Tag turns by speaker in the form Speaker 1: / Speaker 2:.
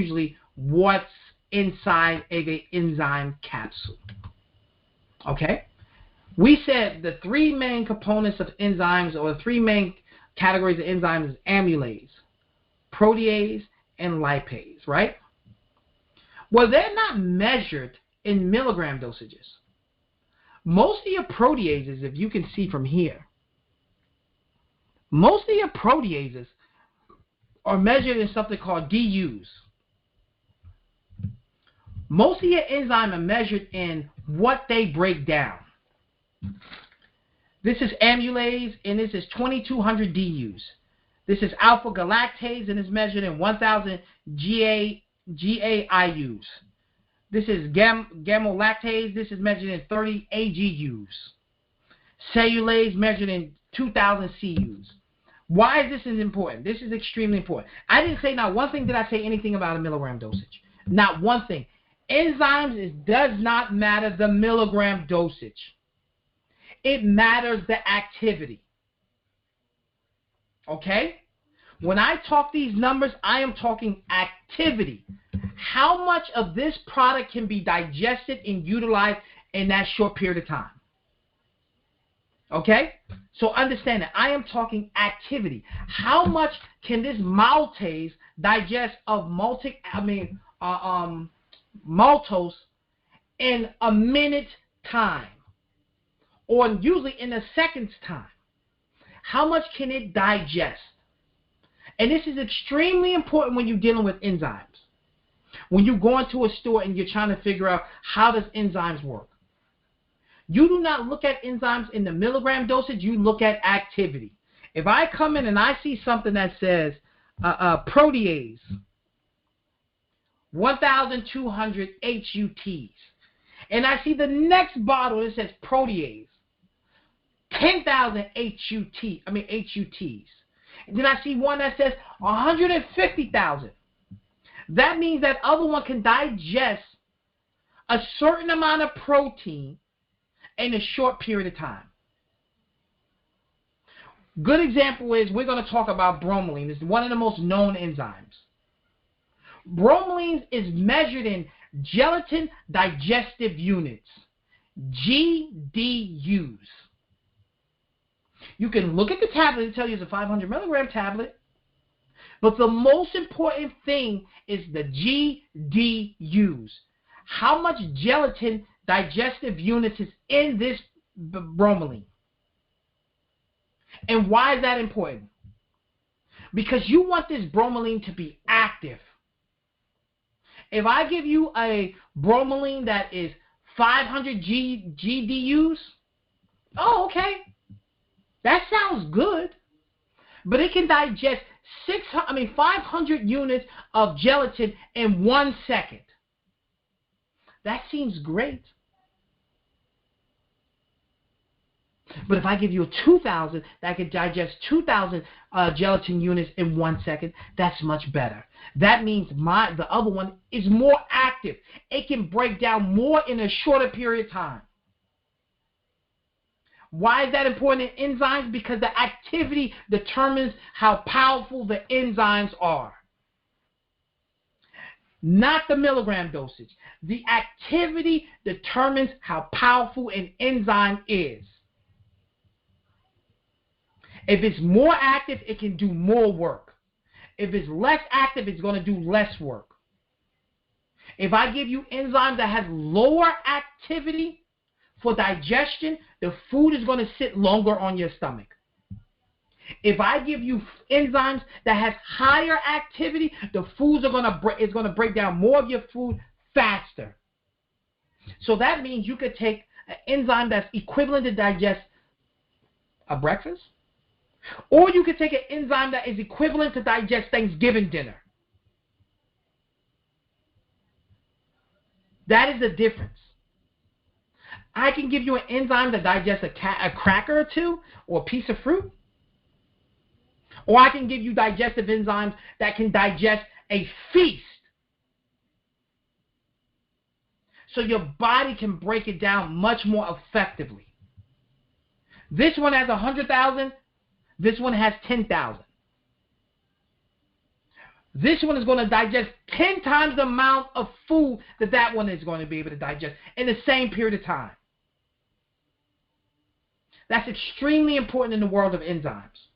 Speaker 1: usually what's inside an enzyme capsule. Okay? We said the three main components of enzymes, or the three main categories of enzymes, is amylase, protease, and lipase, right? Well, they're not measured in milligram dosages. Most of your proteases, if you can see from here, most of your proteases are measured in something called DUs. Most of your enzymes are measured in what they break down. This is amylase, and this is 2200 DUs. This is alpha galactase, and it's measured in 1000 GAIUs. This is gamma lactase. This is measured in 30 AGUs. Cellulase measured in 2000 CUs. Why is this important? This is extremely important. I didn't say not one thing did I say anything about a milligram dosage. Not one thing. Enzymes, it does not matter the milligram dosage. It matters the activity. Okay? When I talk these numbers, I am talking activity. How much of this product can be digested and utilized in that short period of time? Okay? So understand that I am talking activity. How much can this maltase digest of maltose in a minute's time? Or usually in a second's time? How much can it digest? And this is extremely important when you're dealing with enzymes. When you go into a store and you're trying to figure out how does enzymes work. You do not look at enzymes in the milligram dosage, you look at activity. If I come in and I see something that says protease, 1,200 HUTs, and I see the next bottle that says protease, 10,000 HUTs, and then I see one that says 150,000. That means that other one can digest a certain amount of protein in a short period of time. Good example is we're going to talk about bromelain. It's one of the most known enzymes. Bromelain is measured in gelatin digestive units, GDUs. You can look at the tablet and tell you it's a 500 milligram tablet. But the most important thing is the GDUs. How much gelatin digestive units is in this bromelain? And why is that important? Because you want this bromelain to be active. If I give you a bromelain that is 500 GDUs, oh, okay. That sounds good. But it can digest 500 units of gelatin in 1 second. That seems great. But if I give you a 2,000 that can digest 2,000 gelatin units in 1 second, that's much better. That means the other one is more active. It can break down more in a shorter period of time. Why is that important in enzymes? Because the activity determines how powerful the enzymes are. Not the milligram dosage. The activity determines how powerful an enzyme is. If it's more active, it can do more work. If it's less active, it's going to do less work. If I give you enzymes that have lower activity for digestion, the food is going to sit longer on your stomach. If I give you enzymes that have higher activity, the foods are going to break down more of your food faster. So that means you could take an enzyme that's equivalent to digest a breakfast, or you could take an enzyme that is equivalent to digest Thanksgiving dinner. That is the difference. I can give you an enzyme that digests a cracker or two or a piece of fruit. Or I can give you digestive enzymes that can digest a feast. So your body can break it down much more effectively. This one has 100,000. This one has 10,000. This one is going to digest 10 times the amount of food that that one is going to be able to digest in the same period of time. That's extremely important in the world of enzymes.